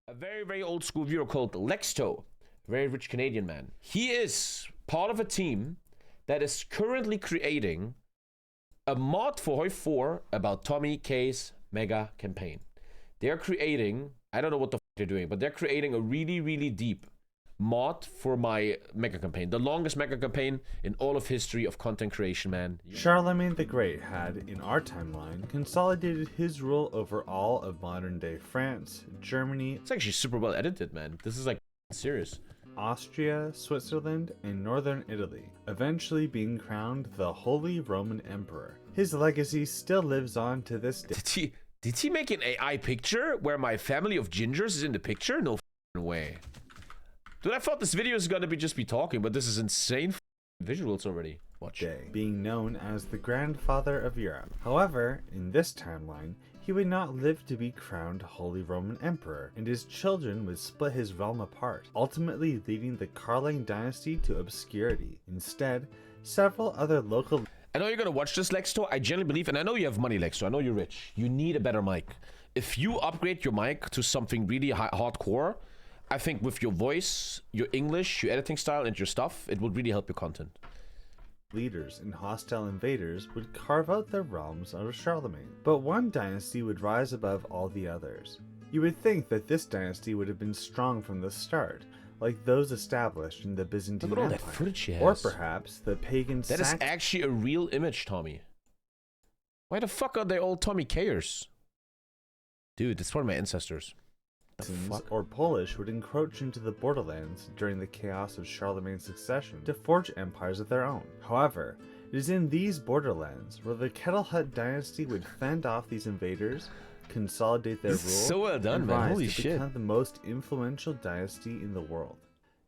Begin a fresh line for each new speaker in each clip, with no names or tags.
a very, very old school viewer called Lexto, a very rich Canadian man. He is part of a team that is currently creating a mod for HOI4 about TommyKay's Mega Campaign. They're creating, I don't know what the f they're doing, but they're creating a really, really deep mod for my Mega Campaign. The longest Mega Campaign in all of history of content creation, man.
Charlemagne the Great had, in our timeline, consolidated his rule over all of modern-day France, Germany.
It's actually super well edited, man. This is like serious.
Austria, Switzerland, and northern Italy, eventually being crowned the Holy Roman Emperor. His legacy still lives on to this day.
Did he make an AI picture where my family of gingers is in the picture? No way. Dude, I thought this video was gonna just be talking, but this is insane visuals already. Watch.
Being known as the grandfather of Europe. However, in this timeline, he would not live to be crowned Holy Roman Emperor, and his children would split his realm apart, ultimately leading the Caroline dynasty to obscurity. Instead, several other local...
I know you're gonna watch this, Lexto. I genuinely believe, and I know you have money, Lexto. I know you're rich. You need a better mic. If you upgrade your mic to something really hardcore, I think with your voice, your English, your editing style, and your stuff, it would really help your content.
Leaders and hostile invaders would carve out their realms out of Charlemagne, but one dynasty would rise above all the others. You would think that this dynasty would have been strong from the start, like those established in the Byzantine
Look at all
Empire,
that footage she has.
or perhaps the pagan
That is actually a real image, Tommy. Why the fuck are they all TommyKayers? Dude, that's one of my ancestors.
or Polish would encroach into the borderlands during the chaos of Charlemagne's succession to forge empires of their own. However, it is in these borderlands where the Kettle Hut dynasty would fend off these invaders, consolidate their rule,
so well done,
and
man.
rise
Holy
to
shit.
become the most influential dynasty in the world.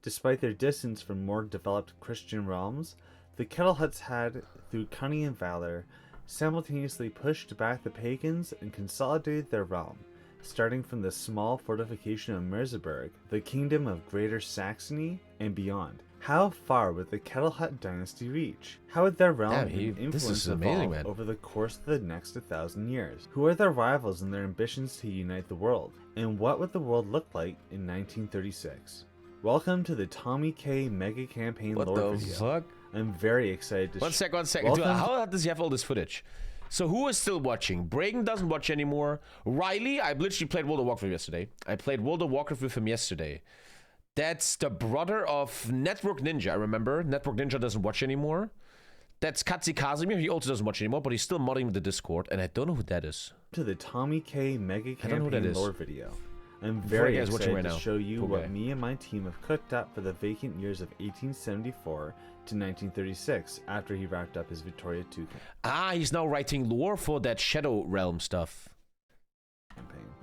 Despite their distance from more developed Christian realms, the Kettle Huts had, through cunning and valor, simultaneously pushed back the pagans and consolidated their realm. Starting from the small fortification of Merseburg, the kingdom of Greater Saxony, and beyond. How far would the Kettle Hut dynasty reach? How would their realm and influence evolve over the course of the next 1,000 years? Who are their rivals in their ambitions to unite the world? And what would the world look like in 1936? Welcome to the TommyKay Mega Campaign lore video.
What the fuck?
I'm very excited to
One second. Dude, how does he have all this footage? So who is still watching? Braden doesn't watch anymore. Riley, I literally played World of Warcraft yesterday. I played World of Warcraft with him yesterday. That's the brother of Network Ninja, I remember. Network Ninja doesn't watch anymore. That's Katsi Casimir. He also doesn't watch anymore, but he's still modding the Discord, and I don't know who that is.
To the TommyKay Mega Campaign lore video. I'm very excited to show you what me and my team have cooked up for the vacant years of 1874 to 1936 after he wrapped up his Victoria 2 campaign.
Ah, he's now writing lore for that Shadow Realm stuff.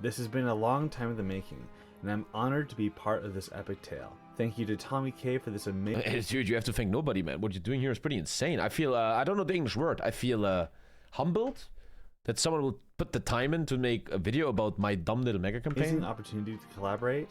This has been a long time in the making, and I'm honored to be part of this epic tale. Thank you to TommyKay for this amazing...
Dude, you have to thank nobody, man. What you're doing here is pretty insane. I feel, I don't know the English word. I feel humbled that someone will put the time in to make a video about my dumb little Mega Campaign.
Amazing opportunity to collaborate.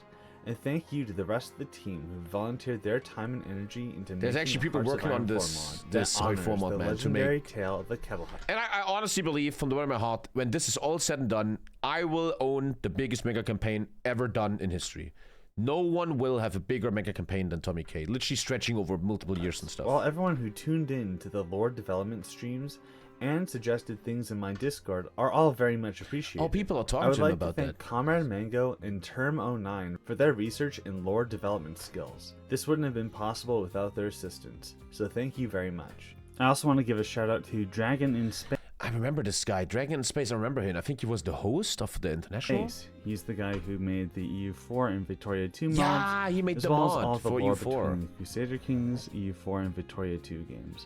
And thank you to the rest of the team who volunteered their time and energy into
There's actually people working on this HOI4 mod, man, to make
tale of the Kettle Hut.
And I honestly believe, from the bottom of my heart, when this is all said and done, I will own the biggest Mega Campaign ever done in history. No one will have a bigger Mega Campaign than TommyKay, literally stretching over multiple years and stuff.
Well, everyone who tuned in to the lore development streams and suggested things in my Discord are all very much appreciated.
Oh, people are talking to him about that.
I would like to thank Comrade Mango and Term09 for their research and lore development skills. This wouldn't have been possible without their assistance, so thank you very much. I also want to give a shout out to Dragon in Space.
I remember this guy, Dragon in Space. I remember him. I think he was the host of the International.
He's the guy who made the EU4 and Victoria 2 mods.
Yeah, he made the mod for EU4.
Crusader Kings, EU4, and Victoria 2 games.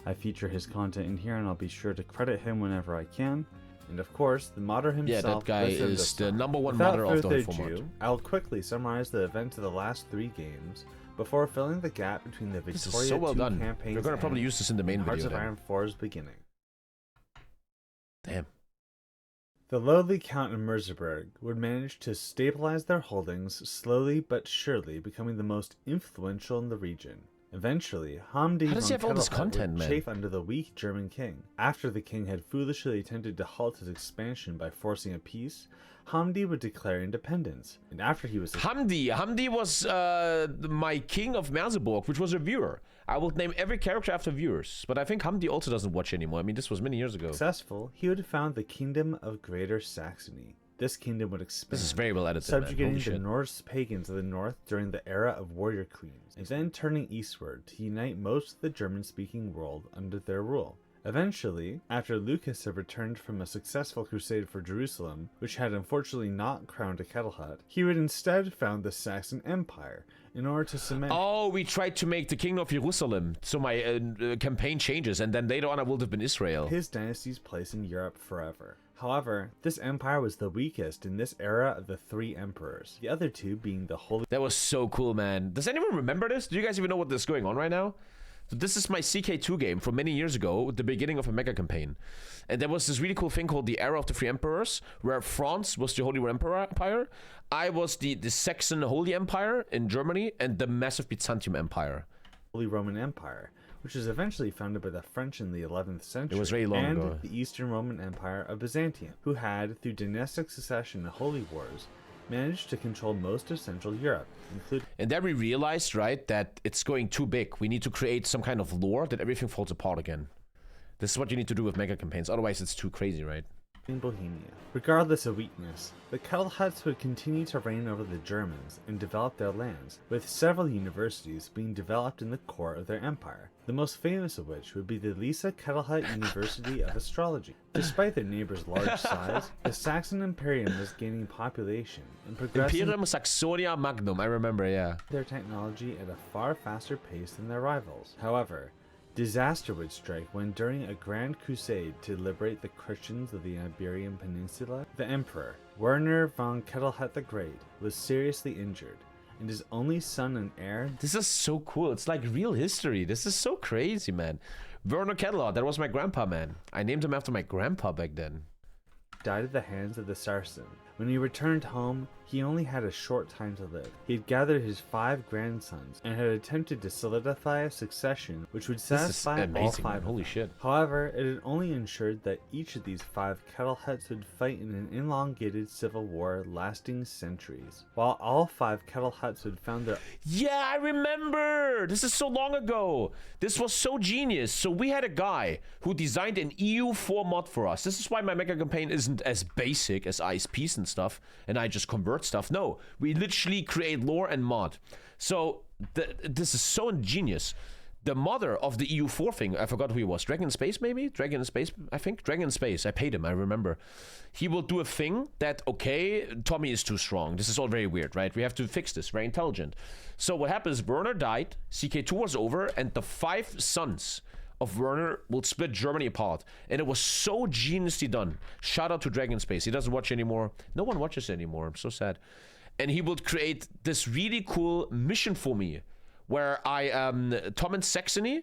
I feature his content in here, and I'll be sure to credit him whenever I can. And of course, the modder himself.
Yeah, that guy is the #1 modder of the HOI4 mod.
I'll quickly summarize the events of the last 3 games before filling the gap between the Victoria 2
so well done.
campaigns.
We're gonna probably use this in the main
Hearts
video.
of Iron 4's beginning.
Damn.
The lowly Count of Merseburg would manage to stabilize their holdings, slowly but surely becoming the most influential in the region. Eventually, Hamdi
How does he
von
have all this
Kettelhut
content,
would
man?
chafe under the weak German king. After the king had foolishly attempted to halt his expansion by forcing a peace, Hamdi would declare independence. And after he was
Hamdi was my king of Merseburg, which was a viewer. I will name every character after viewers, but I think Hamdi also doesn't watch anymore. I mean, this was many years ago.
successful, he would found the Kingdom of Greater Saxony. This kingdom would expand,
This is very well edited,
subjugating
man. Holy
the
shit.
Norse pagans of the north during the era of warrior queens, and then turning eastward to unite most of the German-speaking world under their rule. Eventually, after Lucas had returned from a successful crusade for Jerusalem, which had unfortunately not crowned a Kettelhut, he would instead found the Saxon Empire in order to cement...
Oh, we tried to make the Kingdom of Jerusalem, so my campaign changes, and then later on I would have been Israel.
his dynasty's place in Europe forever. However, this empire was the weakest in this era of the three emperors, the other two being the Holy...
That was so cool, man. Does anyone remember this? Do you guys even know what is going on right now? So this is my CK2 game from many years ago, the beginning of a mega campaign. And there was this really cool thing called the Era of the Three Emperors, where France was the Holy Roman Empire, I was the Saxon Holy Empire in Germany, and the massive Byzantium Empire.
Holy Roman Empire, which was eventually founded by the French in the 11th century,
It was very long
and
ago.
the Eastern Roman Empire of Byzantium, who had, through dynastic succession and holy wars, managed to control most of Central Europe, including...
And then we realized, right, that it's going too big. We need to create some kind of lore that everything falls apart again. This is what you need to do with mega campaigns, otherwise it's too crazy, right?
in Bohemia. Regardless of weakness, the Kettelhuts would continue to reign over the Germans and develop their lands, with several universities being developed in the core of their empire, the most famous of which would be the Lisa Kettelhut University of Astrology. Despite their neighbor's large size, the Saxon Imperium was gaining population and progressing
Imperium Saxonia Magnum, I remember, yeah.
their technology at a far faster pace than their rivals. However, disaster would strike when, during a grand crusade to liberate the Christians of the Iberian Peninsula, the Emperor, Werner von Kettelhut the Great, was seriously injured, and his only son and heir...
This is so cool. It's like real history. This is so crazy, man. Werner Kettelhut, that was my grandpa, man. I named him after my grandpa back then.
died at the hands of the Saracen. When he returned home, he only had a short time to live. He had gathered his 5 grandsons and had attempted to solidify a succession which would
This is
satisfy all
amazing,
5
man.
of
Holy
them.
shit.
However, it had only ensured that each of these 5 Kettelhuts would fight in an elongated civil war lasting centuries, while all 5 Kettelhuts would found their...
Yeah, I remember. This is so long ago. This was so genius. So we had a guy who designed an EU4 mod for us. This is why my mega campaign isn't as basic as ISPs and stuff, and I just convert stuff. No, we literally create lore and mod. So this is so ingenious. The mother of the EU4 thing, I forgot who he was. Dragon in Space, maybe? Dragon in Space, I think? Dragon in Space. I paid him, I remember. He will do a thing that, okay, Tommy is too strong. This is all very weird, right? We have to fix this. Very intelligent. So what happens, Werner died, CK2 was over, and the 5 sons of Werner will split Germany apart. And it was so geniusly done. Shout out to Dragon in Space. He doesn't watch anymore. No one watches anymore. I'm so sad. And he would create this really cool mission for me, where I Tom and Saxony,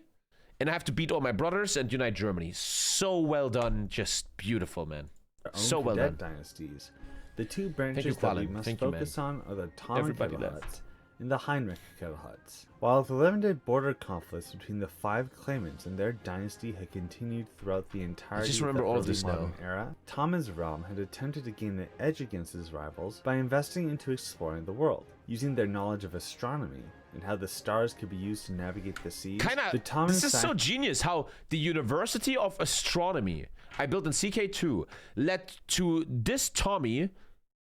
and I have to beat all my brothers and unite Germany. So well done, just beautiful, man. So well done.
dynasties. The 2 branches
you,
that we
Qualin.
must
Thank you,
focus on are the Tom
Everybody
Kettelhuts
left.
and the Heinrich Kettelhuts. While the limited border conflicts between the 5 claimants and their dynasty had continued throughout the entirety
just
of
remember
the
all of
early
this
modern
now.
era, Thomas realm had attempted to gain the edge against his rivals by investing into exploring the world, using their knowledge of astronomy and how the stars could be used to navigate the seas.
This is so genius how the University of Astronomy I built in CK2 led to this Tommy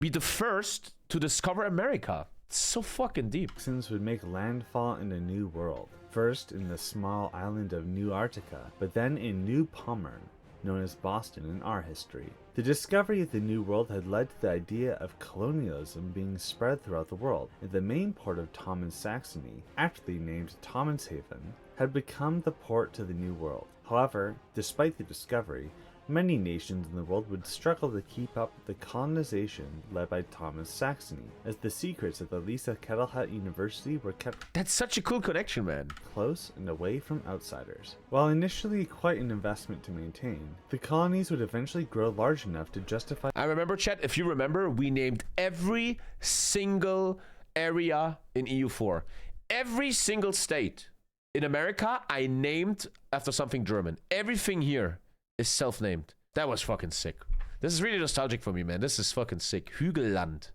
be the first to discover America. It's so fucking deep.
Saxons would make landfall in a new world, first in the small island of New Arctica, but then in New Pommern, known as Boston in our history. The discovery of the New World had led to the idea of colonialism being spread throughout the world, and the main port of Thommen Saxony, aptly named Thommenshaven, had become the port to the New World. However, despite the discovery, many nations in the world would struggle to keep up with the colonization led by Thomas Saxony, as the secrets of the Lisa Kettelhut University were kept
That's such a cool connection, man.
close and away from outsiders. While initially quite an investment to maintain, the colonies would eventually grow large enough to justify...
I remember, chat, if you remember, we named every single area in EU4. Every single state In America, I named after something German. Everything here is self-named. That was fucking sick. This is really nostalgic for me, man. This is fucking sick. Hügelland.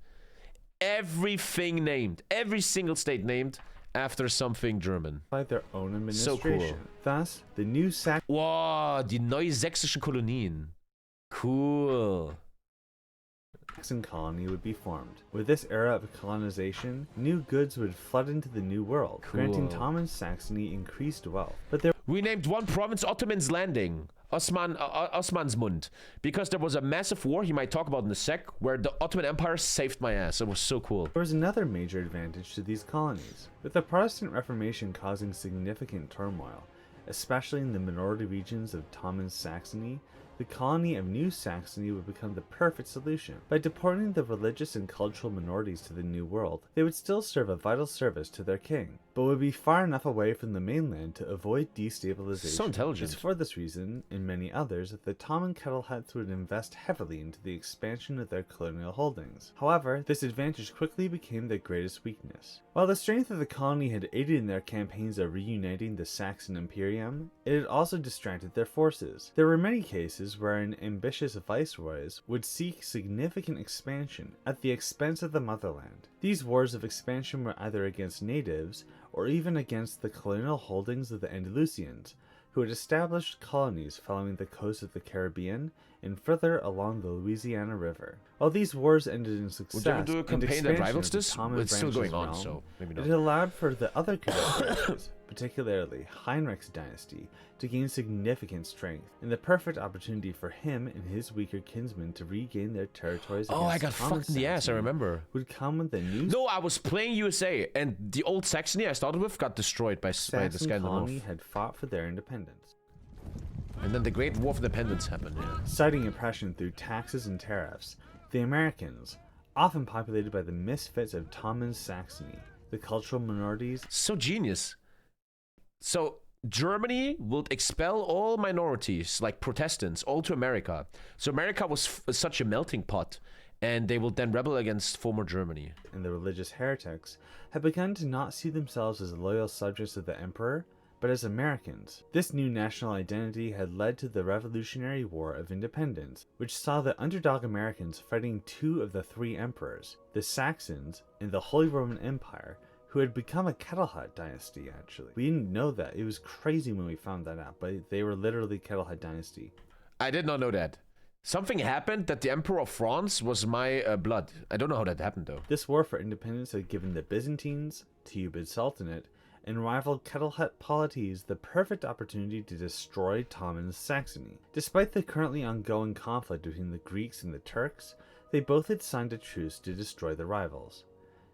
Everything named. Every single state named after something German.
By their own administration.
So cool.
Thus, the new
Wow, die neusächsischen Kolonien. Cool.
Saxon colony would be formed. With this era of colonization, new goods would flood into the New World, granting Tom and Saxony increased wealth. But there
We named one province Ottoman's Landing, Osmansmund, because there was a massive war, he might talk about in a sec, where the Ottoman Empire saved my ass. It was so cool.
was another major advantage to these colonies, with the Protestant Reformation causing significant turmoil, especially in the minority regions of Tom and Saxony. The colony of New Saxony would become the perfect solution. By deporting the religious and cultural minorities to the New World, they would still serve a vital service to their king, but would be far enough away from the mainland to avoid destabilization.
So intelligent.
It's for this reason, and many others, that the Tom and Kettlehuts would invest heavily into the expansion of their colonial holdings. However, this advantage quickly became their greatest weakness. While the strength of the colony had aided in their campaigns of reuniting the Saxon Imperium, it had also distracted their forces. There were many cases wherein ambitious viceroys would seek significant expansion at the expense of the motherland. These wars of expansion were either against natives or even against the colonial holdings of the Andalusians, who had established colonies following the coast of the Caribbean and further along the Louisiana River. While these wars ended in success,
Would you ever do a campaign that rivals this? It's still going on,
realm,
so maybe not.
it allowed for the other dynasties, particularly Heinrich's dynasty, to gain significant strength, and the perfect opportunity for him and his weaker kinsmen to regain their territories.
Oh, I got fucked in the ass, I remember.
Would come with the new.
No, I was playing USA, and the old Saxony I started with got destroyed by the
Saxon
Scandinavian
colony
North.
had fought for their independence,
And then the Great War of Independence happened, yeah.
citing oppression through taxes and tariffs. The Americans, often populated by the misfits of Tom and Saxony, the cultural minorities.
So genius. So Germany would expel all minorities, like Protestants, all to America. So America was such a melting pot, and they will then rebel against former Germany.
And the religious heretics had begun to not see themselves as loyal subjects of the emperor, but as Americans. This new national identity had led to the Revolutionary War of Independence, which saw the underdog Americans fighting two of the three emperors, the Saxons and the Holy Roman Empire, who had become a Kettlehut dynasty, actually. We didn't know that. It was crazy when we found that out, but they were literally Kettlehut dynasty.
I did not know that. Something happened that the Emperor of France was my blood. I don't know how that happened, though.
This war for independence had given the Byzantines, Teucid Sultanate, and rival Kettlehut polities the perfect opportunity to destroy Tom and Saxony. Despite the currently ongoing conflict between the Greeks and the Turks, they both had signed a truce to destroy the rivals.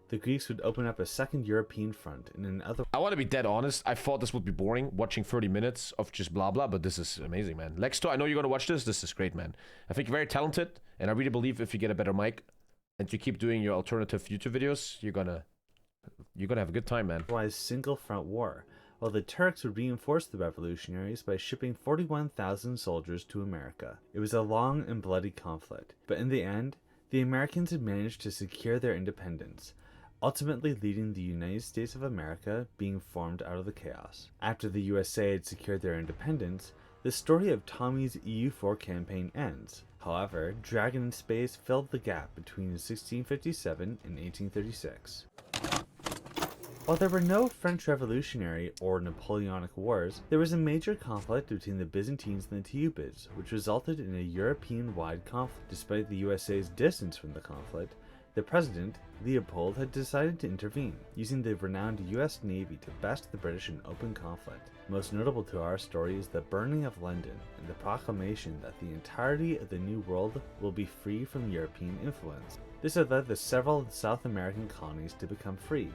The Greeks would open up a second European front in another.
I want to be dead honest. I thought this would be boring, watching 30 minutes of just blah blah, but this is amazing, man. Lexto, I know you're going to watch this. This is great, man. I think you're very talented, and I really believe if you get a better mic and you keep doing your alternative YouTube videos, you're gonna have a good time, man.
Otherwise single front war, while the Turks would reinforce the revolutionaries by shipping 41,000 soldiers to America. It was a long and bloody conflict, but in the end, the Americans had managed to secure their independence, ultimately leading the United States of America being formed out of the chaos. After the USA had secured their independence, the story of Tommy's EU4 campaign ends. However, Dragon in Space filled the gap between 1657 and 1836. While there were no French Revolutionary or Napoleonic Wars, there was a major conflict between the Byzantines and the Teucids, which resulted in a European-wide conflict. Despite the USA's distance from the conflict, the president, Leopold, had decided to intervene, using the renowned US Navy to best the British in open conflict. Most notable to our story is the burning of London and the proclamation that the entirety of the New World will be free from European influence. This had led the several South American colonies to become free.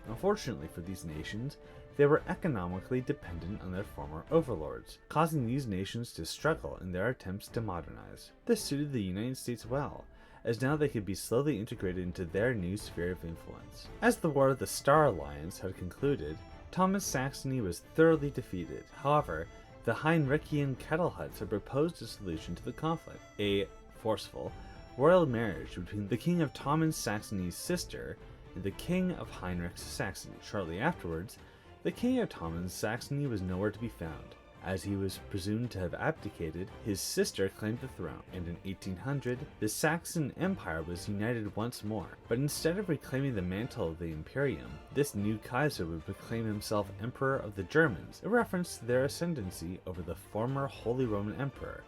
Unfortunately for these nations, they were economically dependent on their former overlords, causing these nations to struggle in their attempts to modernize. This suited the United States well, as now they could be slowly integrated into their new sphere of influence. As the War of the Star Alliance had concluded, Thomas Saxony was thoroughly defeated. However, the Heinrichian Kettlehuts had proposed a solution to the conflict, a forceful royal marriage between the king of Tom and Saxony's sister and the king of Heinrich's Saxony. Shortly afterwards, The king of Ottomans, Saxony, was nowhere to be found. As he was presumed to have abdicated, his sister claimed the throne, and in 1800, the Saxon Empire was united once more. But instead of reclaiming the mantle of the Imperium, this new Kaiser would proclaim himself Emperor of the Germans, a reference to their ascendancy over the former Holy Roman Emperor,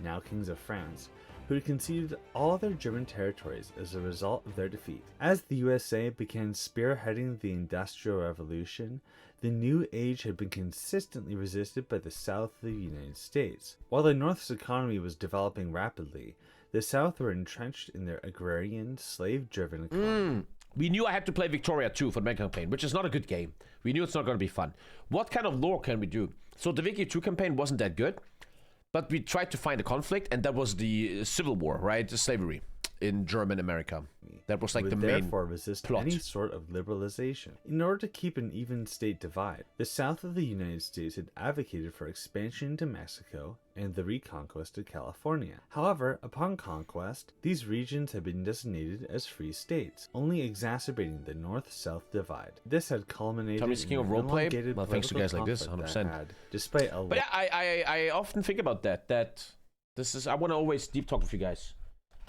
now kings of France, who had conceded all their German territories as a result of their defeat. As the USA began spearheading the Industrial Revolution, the new age had been consistently resisted by the South of the United States. While the North's economy was developing rapidly, the South were entrenched in their agrarian, slave-driven economy.
We knew I had to play Victoria 2 for the Mega Campaign, which is not a good game. We knew it's not going to be fun. What kind of lore can we do? So the Vicky 2 campaign wasn't that good, but we tried to find a conflict, and that was the Civil War, right? The slavery in German America. That was like the main
therefore resist
plot.
Any sort of liberalization. In order to keep an even state divide, the South of the United States had advocated for expansion to Mexico and the reconquest of California. However, upon conquest, these regions had been designated as free states, only exacerbating the North-South divide. This had culminated
Tommy's king
in
of
an
roleplay.
elongated
Well, thanks to guys like this,
conflict
100%.
that had, despite a
But yeah, I often think about that this is, I want to always deep talk with you guys.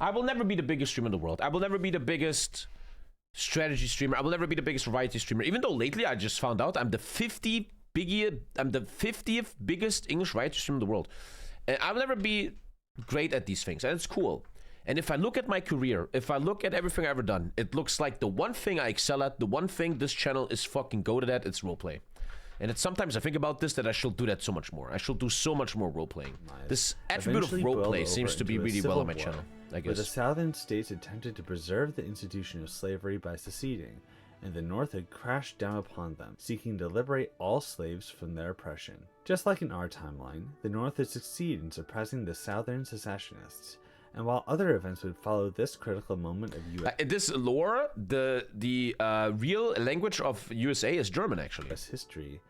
I will never be the biggest streamer in the world. I will never be the biggest strategy streamer. I will never be the biggest variety streamer. Even though lately I just found out I'm the 50th biggest English variety streamer in the world. And I will never be great at these things, and it's cool. And if I look at my career, if I look at everything I've ever done, it looks like the one thing I excel at, the one thing this channel is fucking goated at, it's roleplay. And it's sometimes I think about this that I should do that so much more. I should do so much more role-playing. This attribute of roleplay seems to be really well on my channel, I guess.
Where the southern states attempted to preserve the institution of slavery by seceding, and the North had crashed down upon them, seeking to liberate all slaves from their oppression. Just like in our timeline, the North had succeeded in suppressing the southern secessionists, and while other events would follow this critical moment of U.S.
In this lore, the real language of USA is German, actually.
history,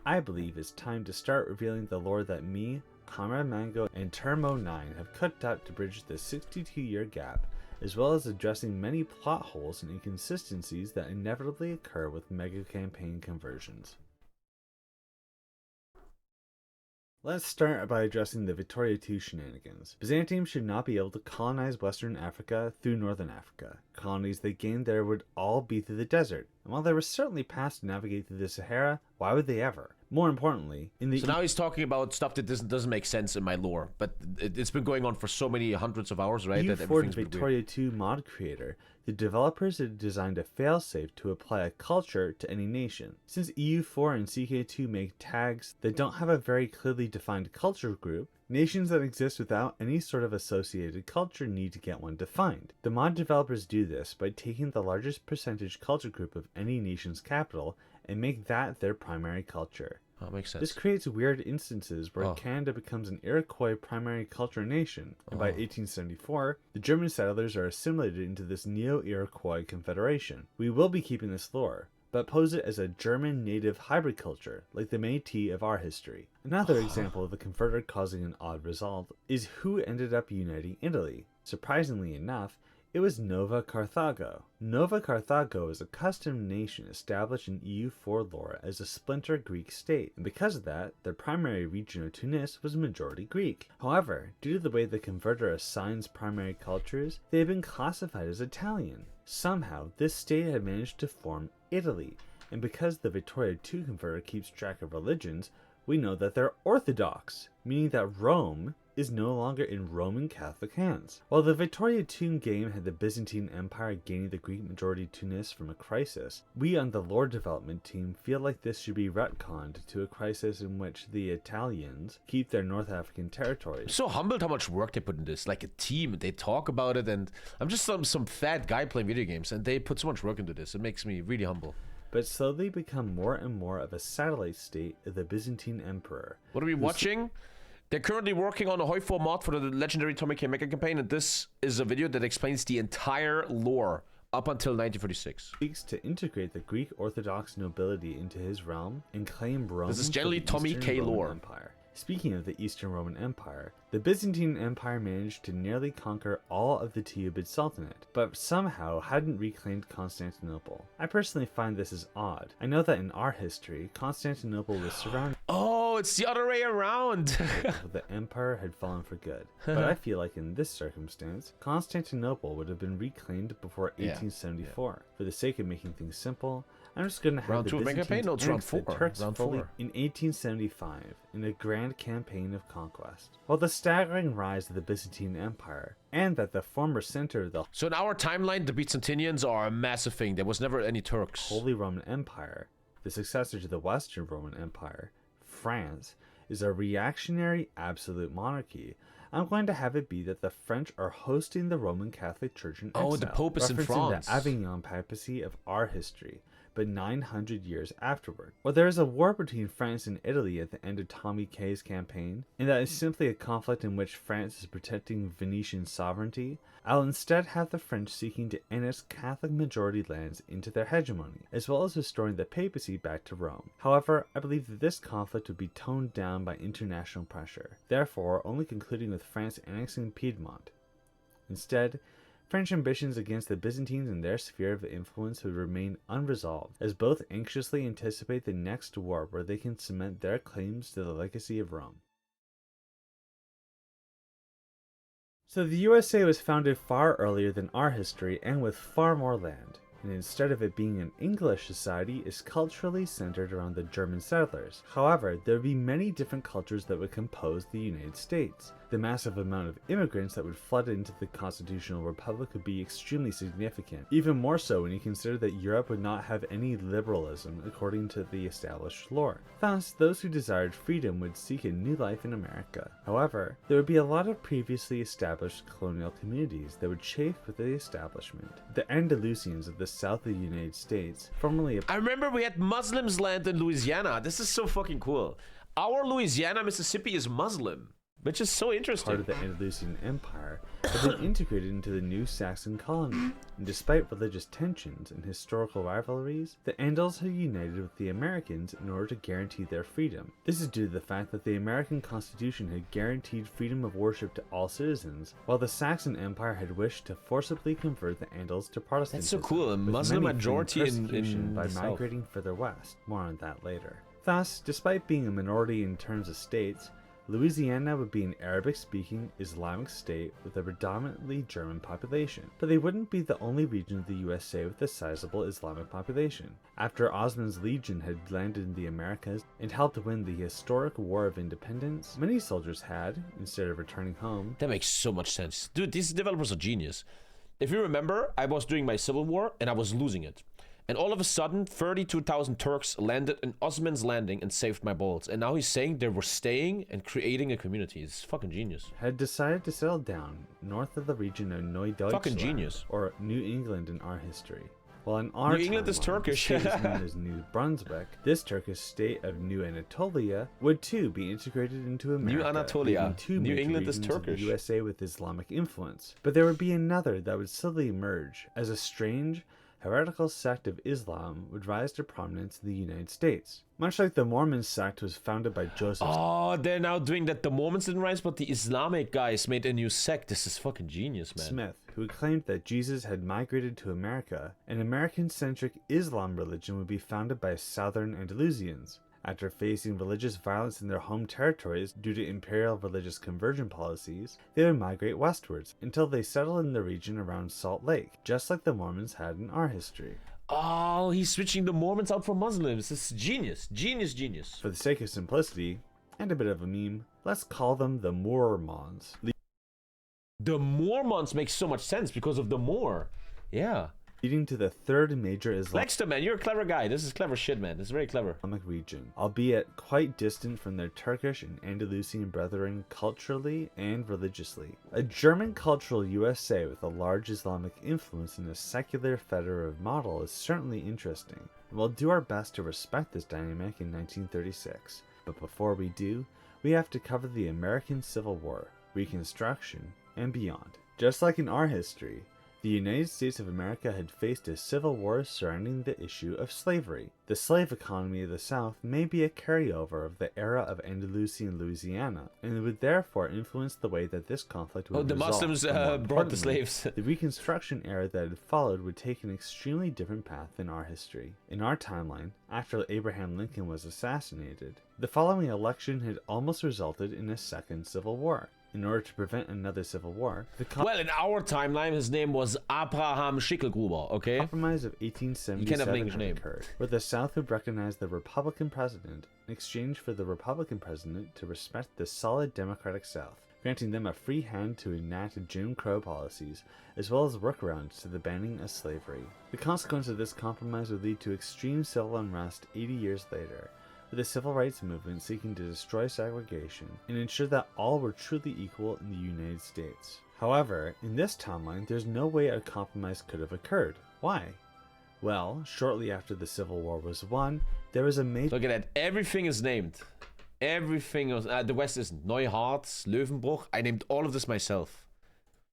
I believe it's time to start revealing the lore that me, Comrade Mango, and Termo9 have cooked up to bridge the 62-year gap, as well as addressing many plot holes and inconsistencies that inevitably occur with Mega Campaign conversions. Let's start by addressing the Victoria 2 shenanigans. Byzantine should not be able to colonize Western Africa through Northern Africa. Colonies they gained there would all be through the desert, and while there were certainly paths to navigate through the Sahara, why would they ever? More importantly, in the
So now he's talking about stuff that doesn't make sense in my lore, but it's been going on for so many hundreds of hours, right? That
EU4 and
everything's been
Victoria
weird.
2 mod creator, the developers had designed a failsafe to apply a culture to any nation. Since EU4 and CK2 make tags that don't have a very clearly defined culture group, nations that exist without any sort of associated culture need to get one defined. The mod developers do this by taking the largest percentage culture group of any nation's capital and make that their primary culture.
Oh, makes sense.
This creates weird instances where Canada becomes an Iroquois primary culture nation, and by 1874, the German settlers are assimilated into this Neo-Iroquois confederation. We will be keeping this lore, but pose it as a German native hybrid culture, like the Métis of our history. Another example of the converter causing an odd result is who ended up uniting Italy. Surprisingly enough, it was Nova Carthago. Nova Carthago is a custom nation established in EU4 lore as a splinter Greek state, and because of that, their primary region of Tunis was majority Greek. However, due to the way the converter assigns primary cultures, they have been classified as Italian. Somehow, this state had managed to form Italy, and because the Victoria 2 converter keeps track of religions, we know that they're Orthodox, meaning that Rome is no longer in Roman Catholic hands. While the Victoria 2 game had the Byzantine Empire gaining the Greek majority Tunis from a crisis, we on the lore development team feel like this should be retconned to a crisis in which the Italians keep their North African territories.
I'm so humbled how much work they put in this. Like a team, they talk about it, and I'm just some fat guy playing video games, and they put so much work into this. It makes me really humble.
But slowly become more and more of a satellite state of the Byzantine Emperor.
What are we watching? They're currently working on a HOI4 mod for the legendary TommyKay Mega Campaign, and this is a video that explains the entire lore up until 1936.
Seeks to integrate the Greek Orthodox nobility into his realm and claim Rome.
This is generally
for the Eastern
TommyKay
Roman
lore.
Empire. Speaking of the Eastern Roman Empire, the Byzantine Empire managed to nearly conquer all of the Tiubid Sultanate, but somehow hadn't reclaimed Constantinople. I personally find this is odd. I know that in our history, Constantinople was surrounded
Oh, it's the other way around.
but the empire had fallen for good. But I feel like in this circumstance, Constantinople would have been reclaimed before 1874. For the sake of making things simple, I'm just going to have
Round
the
2 of Mega Campaign?
Byzantines
No, it's round
annex the
4.
Turks
Round
fully
4.
in 1875 in a grand campaign of conquest. While the staggering rise of the Byzantine Empire, and that the former center of the
So in our timeline, the Byzantinians are a massive thing. There was never any Turks.
Holy Roman Empire, the successor to the Western Roman Empire, France, is a reactionary absolute monarchy. I'm going to have it be that the French are hosting the Roman Catholic Church in exile,
the Pope is in
referencing
France.
the Avignon papacy of our history, but 900 years afterward. While there is a war between France and Italy at the end of TommyKay's campaign, and that is simply a conflict in which France is protecting Venetian sovereignty, I'll instead have the French seeking to annex Catholic majority lands into their hegemony, as well as restoring the papacy back to Rome. However, I believe that this conflict would be toned down by international pressure, therefore only concluding with France annexing Piedmont. Instead, French ambitions against the Byzantines and their sphere of influence would remain unresolved, as both anxiously anticipate the next war where they can cement their claims to the legacy of Rome. So the USA was founded far earlier than our history and with far more land, and instead of it being an English society, is culturally centered around the German settlers. However, there would be many different cultures that would compose the United States. The massive amount of immigrants that would flood into the constitutional republic would be extremely significant, even more so when you consider that Europe would not have any liberalism according to the established lore. Thus, those who desired freedom would seek a new life in America. However, there would be a lot of previously established colonial communities that would chafe with the establishment. The Andalusians of the south of the United States, formerly
I remember we had Muslims land in Louisiana. This is so fucking cool. Our Louisiana, Mississippi is Muslim, which is so interesting.
part of the Andalusian Empire, had been integrated into the new Saxon colony, and despite religious tensions and historical rivalries, the Andals had united with the Americans in order to guarantee their freedom. This is due to the fact that the American Constitution had guaranteed freedom of worship to all citizens, while the Saxon Empire had wished to forcibly convert the Andals to Protestantism.
That's so cool, a
with
Muslim
many fleeing
majority
persecution
in
by
the South.
migrating further west. More on that later. Thus, despite being a minority in terms of states, Louisiana would be an Arabic-speaking Islamic state with a predominantly German population, but they wouldn't be the only region of the USA with a sizable Islamic population. After Osman's legion had landed in the Americas and helped win the historic War of Independence, many soldiers had, instead of returning home,
That makes so much sense. Dude, these developers are genius. If you remember, I was doing my civil war and I was losing it. And all of a sudden, 32,000 Turks landed in Osman's landing and saved my balls. And now he's saying they were staying and creating a community. It's fucking genius.
had decided to settle down north of the region of Neudeutschland,
Fucking genius.
or New England in our history. While in our
New England is
timeline,
Turkish.
the state is known as New Brunswick, this Turkish state of New Anatolia would too be integrated into America.
Anatolia.
leaving two
New
major
England is
regions of the
Turkish.
USA with Islamic influence. But there would be another that would slowly emerge as a strange, heretical sect of Islam would rise to prominence in the United States. Much like the Mormon sect was founded by Joseph
Oh, they're now doing that. The Mormons didn't rise, but the Islamic guys made a new sect. This is fucking genius, man.
Smith, who claimed that Jesus had migrated to America. An American-centric Islam religion would be founded by Southern Andalusians. After facing religious violence in their home territories due to imperial religious conversion policies, they would migrate westwards until they settled in the region around Salt Lake, just like the Mormons had in our history.
Oh, he's switching the Mormons out for Muslims. This is genius. Genius, genius.
For the sake of simplicity, and a bit of a meme, let's call them the Mormons.
The Mormons make so much sense because of the Moor. Yeah.
Leading to the third major Islamic
Lexter, man, you're a clever guy. This is clever shit, man. This is very clever.
region, albeit quite distant from their Turkish and Andalusian brethren culturally and religiously. A German cultural USA with a large Islamic influence in a secular federative model is certainly interesting, and we'll do our best to respect this dynamic in 1936. But before we do, we have to cover the American Civil War, Reconstruction, and beyond. Just like in our history, The United States of America had faced a civil war surrounding the issue of slavery. The slave economy of the South may be a carryover of the era of Andalusian Louisiana, and would therefore influence the way that this conflict would
the
resolve.
Muslims
But more
brought the
importantly,
slaves.
the Reconstruction era that had followed would take an extremely different path in our history. In our timeline, after Abraham Lincoln was assassinated, the following election had almost resulted in a second civil war. In order to prevent another civil war,
Well, in our timeline, his name was Abraham Schicklgruber, okay?
Compromise of
You can't have an
1877
English
had
name.
occurred, where the South would recognize the Republican president in exchange for the Republican president to respect the solid Democratic South, granting them a free hand to enact Jim Crow policies, as well as workarounds to the banning of slavery. The consequence of this compromise would lead to extreme civil unrest 80 years later, with the civil rights movement seeking to destroy segregation and ensure that all were truly equal in the United States. However, in this timeline, there's no way a compromise could have occurred. Why? Well, shortly after the Civil War was won, there was a major...
Look at that. Everything is named. Everything was... the West is Neuharz, Löwenbruch. I named all of this myself.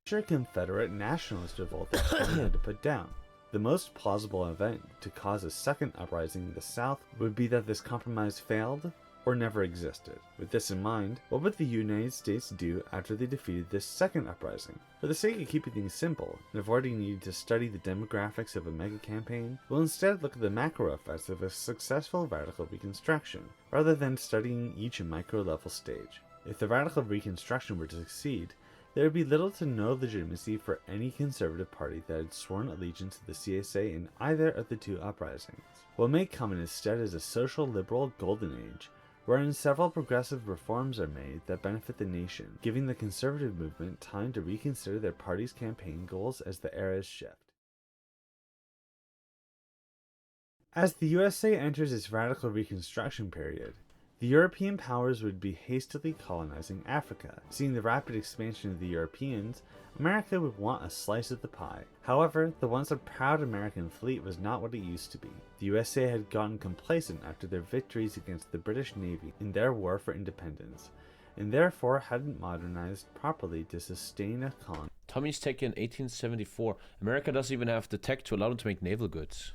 Confederate nationalist revolt that Tommy had to put down. The most plausible event to cause a second uprising in the South would be that this compromise failed or never existed. With this in mind, what would the United States do after they defeated this second uprising? For the sake of keeping things simple and avoiding needing to study the demographics of a mega campaign, we'll instead look at the macro effects of a successful radical reconstruction, rather than studying each micro level stage. If the radical reconstruction were to succeed, there would be little to no legitimacy for any conservative party that had sworn allegiance to the CSA in either of the two uprisings. What may come instead is a social liberal golden age, wherein several progressive reforms are made that benefit the nation, giving the conservative movement time to reconsider their party's campaign goals as the eras shift. As the USA enters its radical reconstruction period, the European powers would be hastily colonizing Africa. Seeing the rapid expansion of the Europeans, America would want a slice of the pie. However, the once proud American fleet was not what it used to be. The USA had gotten complacent after their victories against the British Navy in their war for independence, and therefore hadn't modernized properly to sustain a colony.
Tommy's tech in 1874. America doesn't even have the tech to allow them to make naval goods.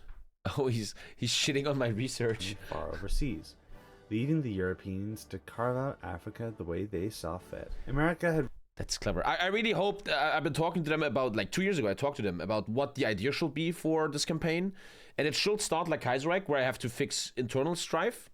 Oh, he's shitting on my research.
Far overseas, leading the Europeans to carve out Africa the way they saw fit. America had...
That's clever. I really hope... I've been talking to them about, like 2 years ago, I talked to them about what the idea should be for this campaign. And it should start like Kaiserreich, where I have to fix internal strife.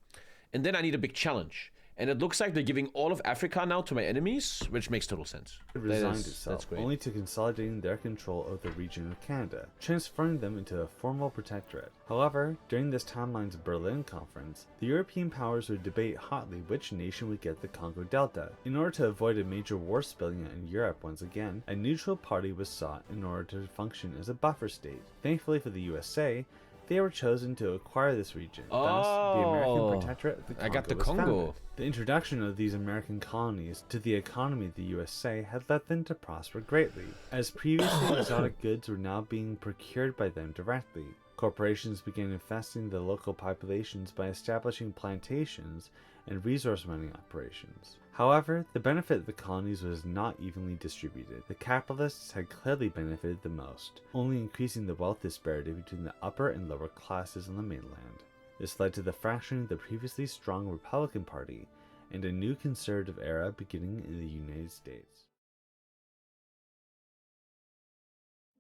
And then I need a big challenge. And it looks like they're giving all of Africa now to my enemies, which makes total sense.
resigned itself, only to consolidating their control of the region of Canada, transferring them into a formal protectorate. However, during this timeline's Berlin conference, the European powers would debate hotly which nation would get the Congo Delta. In order to avoid a major war spilling out in Europe once again, a neutral party was sought in order to function as a buffer state. Thankfully for the USA, they were chosen to acquire this region. Thus, the American Protectorate of the Congo
I got the
was
Congo.
founded. The introduction of these American colonies to the economy of the USA had led them to prosper greatly, as previously exotic goods were now being procured by them directly. Corporations began infesting the local populations by establishing plantations and resource mining operations. However, the benefit of the colonies was not evenly distributed. The capitalists had clearly benefited the most, only increasing the wealth disparity between the upper and lower classes on the mainland. This led to the fracturing of the previously strong Republican Party and a new conservative era beginning in the United States.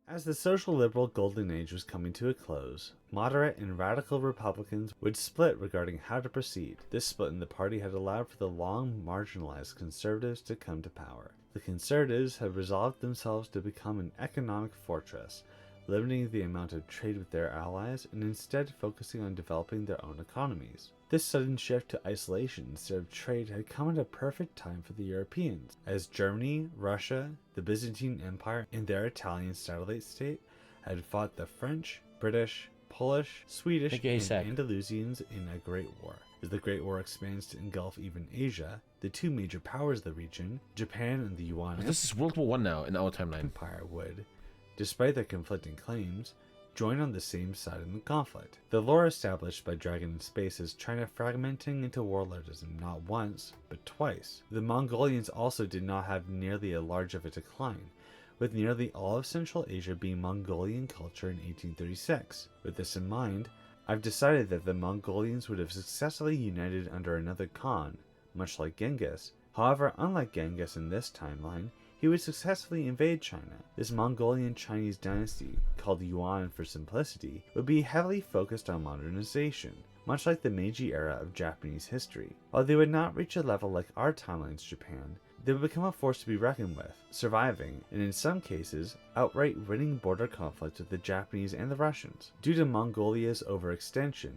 As the social liberal golden age was coming to a close, moderate and radical Republicans would split regarding how to proceed. This split in the party had allowed for the long marginalized conservatives to come to power. The conservatives had resolved themselves to become an economic fortress, limiting the amount of trade with their allies and instead focusing on developing their own economies. This sudden shift to isolation instead of trade had come at a perfect time for the Europeans, as Germany, Russia, the Byzantine Empire, and their Italian satellite state had fought the French, British, Polish, Swedish, and Andalusians in a Great War. As the Great War expands to engulf even Asia, the two major powers of the region, Japan and the Yuan
This is World War I now in our timeline.
Empire would, despite their conflicting claims, join on the same side in the conflict. The lore established by Dragon in Space is China fragmenting into warlordism not once, but twice. The Mongolians also did not have nearly as large of a decline, with nearly all of Central Asia being Mongolian culture in 1836. With this in mind, I've decided that the Mongolians would have successfully united under another Khan, much like Genghis. However, unlike Genghis in this timeline, he would successfully invade China. This Mongolian Chinese dynasty, called Yuan for simplicity, would be heavily focused on modernization, much like the Meiji era of Japanese history. While they would not reach a level like our timeline's Japan, they would become a force to be reckoned with, surviving, and in some cases, outright winning border conflicts with the Japanese and the Russians. Due to Mongolia's overextension,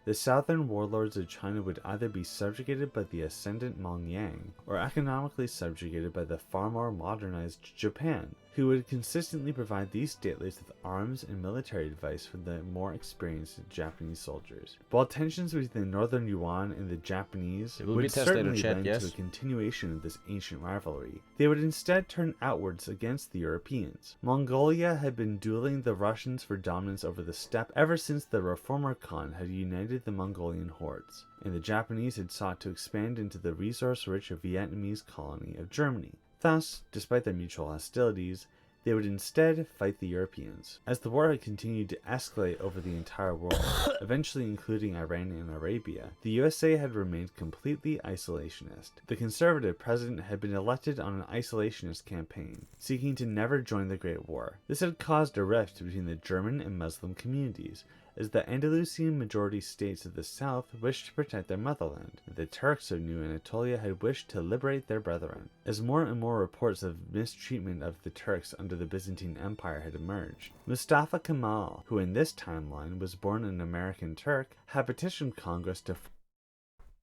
the southern warlords of China would either be subjugated by the ascendant Mongyang, or economically subjugated by the far more modernized Japan, who would consistently provide these statelets with arms and military advice for the more experienced Japanese soldiers. While tensions between the northern Yuan and the Japanese would certainly lend to a continuation of this ancient rivalry, they would instead turn outwards against the Europeans. Mongolia had been dueling the Russians for dominance over the steppe ever since the reformer Khan had united the Mongolian hordes, and the Japanese had sought to expand into the resource-rich Vietnamese colony of Germany. Thus, despite their mutual hostilities, they would instead fight the Europeans. As the war had continued to escalate over the entire world, eventually including Iran and Arabia, the USA had remained completely isolationist. The conservative president had been elected on an isolationist campaign, seeking to never join the Great War. This had caused a rift between the German and Muslim communities, as the Andalusian majority states of the south wished to protect their motherland, and the Turks of New Anatolia had wished to liberate their brethren. As more and more reports of mistreatment of the Turks under the Byzantine Empire had emerged, Mustafa Kemal, who in this timeline was born an American Turk, had petitioned Congress to...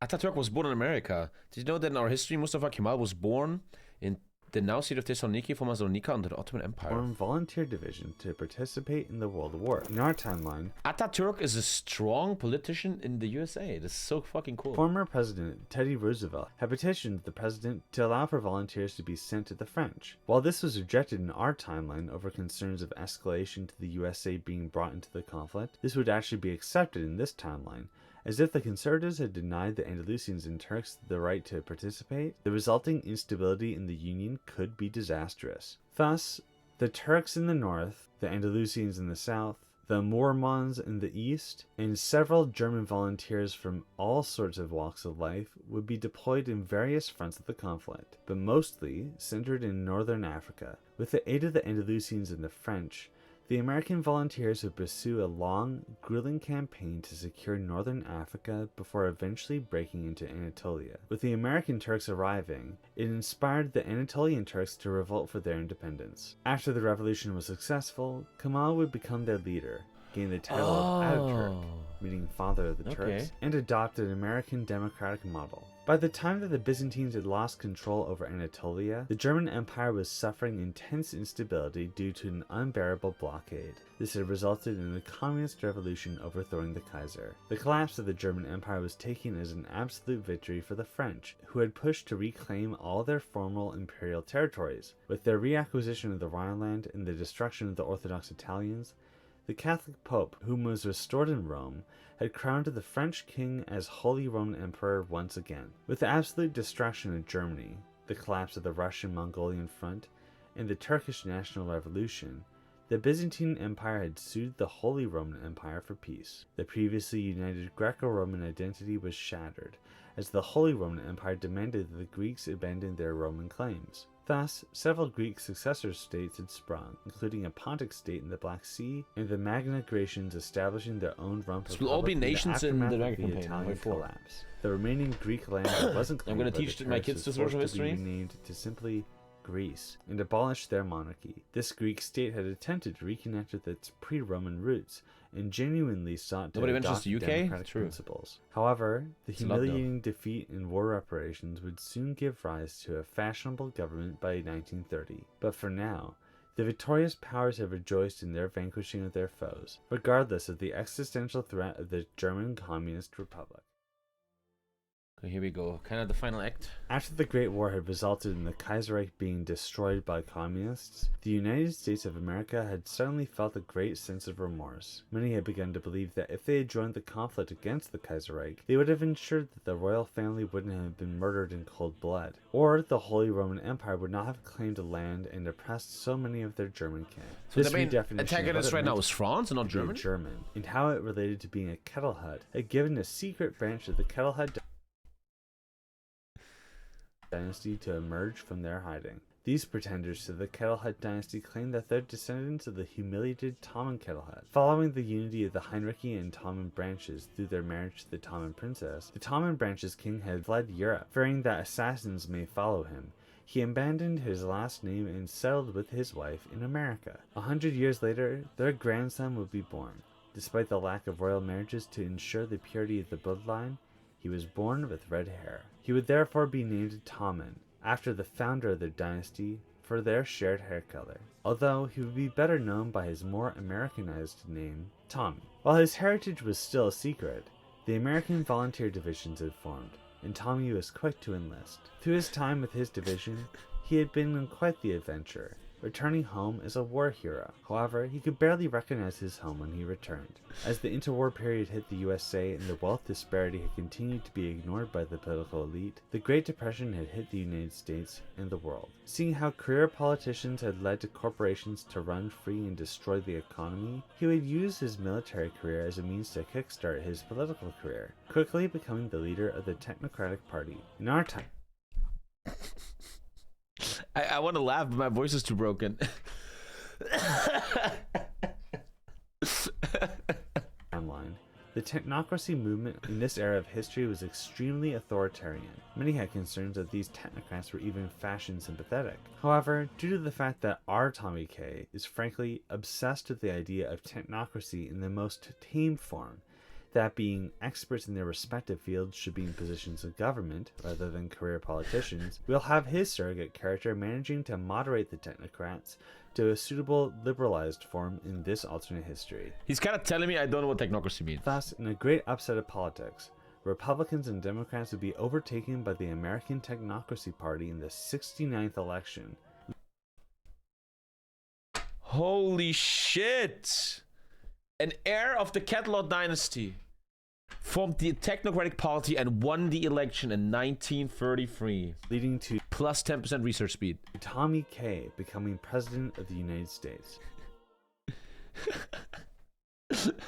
Ataturk was born in America. Did you know that in our history, Mustafa Kemal was born in the now seat of Thessaloniki, former Salonika, under the Ottoman Empire.
Form volunteer division to participate in the World War. In our timeline,
Ataturk is a strong politician in the USA. This is so fucking cool.
Former President Teddy Roosevelt had petitioned the president to allow for volunteers to be sent to the French. While this was rejected in our timeline over concerns of escalation to the USA being brought into the conflict, this would actually be accepted in this timeline, as if the conservatives had denied the Andalusians and Turks the right to participate. The resulting instability in the Union could be disastrous. Thus, the Turks in the north, the Andalusians in the south, the Mormons in the east, and several German volunteers from all sorts of walks of life would be deployed in various fronts of the conflict, but mostly centered in northern Africa. With the aid of the Andalusians and the French, the American volunteers would pursue a long, grueling campaign to secure northern Africa before eventually breaking into Anatolia. With the American Turks arriving, it inspired the Anatolian Turks to revolt for their independence. After the revolution was successful, Kemal would become their leader, gain the title of Ataturk, meaning father of the Turks, and adopt an American democratic model. By the time that the Byzantines had lost control over Anatolia, the German Empire was suffering intense instability due to an unbearable blockade. This had resulted in a communist revolution overthrowing the Kaiser. The collapse of the German Empire was taken as an absolute victory for the French, who had pushed to reclaim all their former imperial territories. With their reacquisition of the Rhineland and the destruction of the Orthodox Italians, the Catholic Pope, whom was restored in Rome, had crowned the French king as Holy Roman Emperor once again. With the absolute destruction of Germany, the collapse of the Russian-Mongolian front, and the Turkish National Revolution, the Byzantine Empire had sued the Holy Roman Empire for peace. The previously united Greco-Roman identity was shattered, as the Holy Roman Empire demanded that the Greeks abandon their Roman claims. Thus, several Greek successor states had sprung, including a Pontic state in the Black Sea, and the Magna Graecians establishing their own Rump
This will all be nations in the Mega Campaign.
Italian collapse. The remaining Greek land that wasn't claimed
I'm going to teach my kids this version of history.
Renamed to simply Greece and abolish their monarchy. This Greek state had attempted to reconnect with its pre-Roman roots and genuinely sought to adopt democratic principles. However, the humiliating defeat in war reparations would soon give rise to a fashionable government by 1930. But for now, the victorious powers have rejoiced in their vanquishing of their foes, regardless of the existential threat of the German Communist Republic.
Okay, here we go. Kind of the final act.
After the Great War had resulted in the Kaiserreich being destroyed by communists, the United States of America had suddenly felt a great sense of remorse. Many had begun to believe that if they had joined the conflict against the Kaiserreich, they would have ensured that the royal family wouldn't have been murdered in cold blood, or the Holy Roman Empire would not have claimed land and oppressed so many of their German kin.
So the main antagonist right now is France and not Germany?
German, and how it related to being a kettle hut had given a secret branch of the kettle hut dynasty to emerge from their hiding. These pretenders to the Kettle Hut dynasty claim that they're descendants of the humiliated Tommen Kettle Hut. Following the unity of the Heinrichi and Tommen branches through their marriage to the Tommen princess, the Tommen branch's king had fled Europe, fearing that assassins may follow him. He abandoned his last name and settled with his wife in America. 100 years later, their grandson would be born. Despite the lack of royal marriages to ensure the purity of the bloodline, he was born with red hair. He would therefore be named Tommen, after the founder of the dynasty, for their shared hair color, although he would be better known by his more Americanized name, Tommy. While his heritage was still a secret, the American volunteer divisions had formed, and Tommy was quick to enlist. Through his time with his division, he had been on quite the adventure, returning home as a war hero. However, he could barely recognize his home when he returned. As the interwar period hit the USA and the wealth disparity had continued to be ignored by the political elite, the Great Depression had hit the United States and the world. Seeing how career politicians had led to corporations to run free and destroy the economy, he would use his military career as a means to kickstart his political career, quickly becoming the leader of the Technocratic Party. In our time,
I want to laugh, but my voice is too broken.
Timeline. The technocracy movement in this era of history was extremely authoritarian. Many had concerns that these technocrats were even fashion sympathetic. However, due to the fact that our TommyKay is frankly obsessed with the idea of technocracy in the most tame form, that being experts in their respective fields should be in positions of government rather than career politicians, we'll have his surrogate character managing to moderate the technocrats to a suitable liberalized form in this alternate history.
He's kind of telling me I don't know what technocracy means.
Thus, in a great upset of politics, Republicans and Democrats would be overtaken by the American Technocracy Party in the 69th election.
Holy shit! An heir of the Kettle dynasty formed the Technocratic Party and won the election in 1933,
leading to
plus 10% research speed.
TommyKay becoming president of the United States.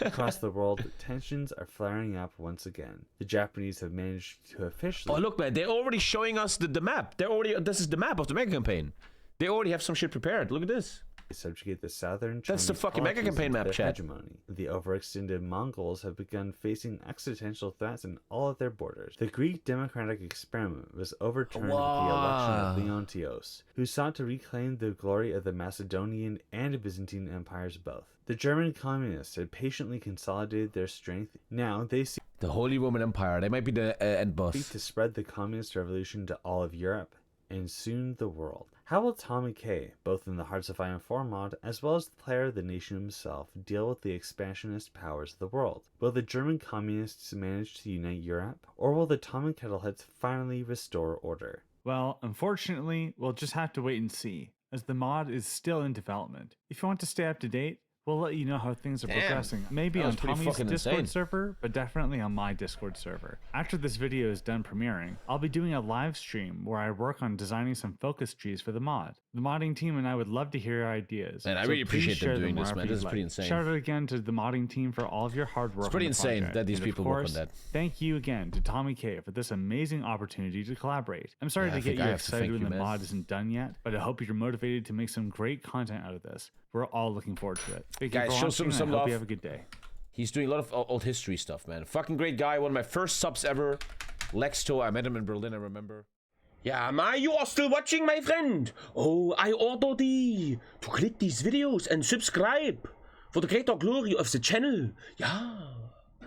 Across the world, tensions are flaring up once again. The Japanese have managed to officially...
Oh, look, man, they're already showing us the map. This is the map of the Mega Campaign. They already have some shit prepared. Look at this.
Subjugate the southern Chinese.
That's the fucking Mega Campaign map, chat.
Hegemony. The overextended Mongols have begun facing existential threats in all of their borders. The Greek democratic experiment was overturned with the election of Leontios, who sought to reclaim the glory of the Macedonian and Byzantine empires both. The German communists had patiently consolidated their strength. Now they see
the Holy Roman Empire. They might be the end boss.
To spread the communist revolution to all of Europe, and soon the world. How will TommyKay, both in the Hearts of Iron 4 mod, as well as the player of the nation himself, deal with the expansionist powers of the world? Will the German communists manage to unite Europe, or will the Tommen Kettleheads finally restore order?
Well, unfortunately, we'll just have to wait and see, as the mod is still in development. If you want to stay up to date, we'll let you know how things are progressing. Maybe on Tommy's Discord server, but definitely on my Discord server. After this video is done premiering, I'll be doing a live stream where I work on designing some focus trees for the mod. The modding team and I would love to hear your ideas.
And I really appreciate them doing this, man. This is pretty insane.
Shout out again to the modding team for all of your hard work.
It's pretty insane that these people work on that.
Thank you again to TommyKay for this amazing opportunity to collaborate. I'm sorry to get you excited when the mod isn't done yet, but I hope you're motivated to make some great content out of this. We're all looking forward to it. Thank
guys, show some love.
You have a good day.
He's doing a lot of old history stuff, man. Fucking great guy. One of my first subs ever. Lexto. I met him in Berlin, I remember.
Yeah, you are still watching, my friend. Oh, I order thee to click these videos and subscribe for the greater glory of the channel. Yeah.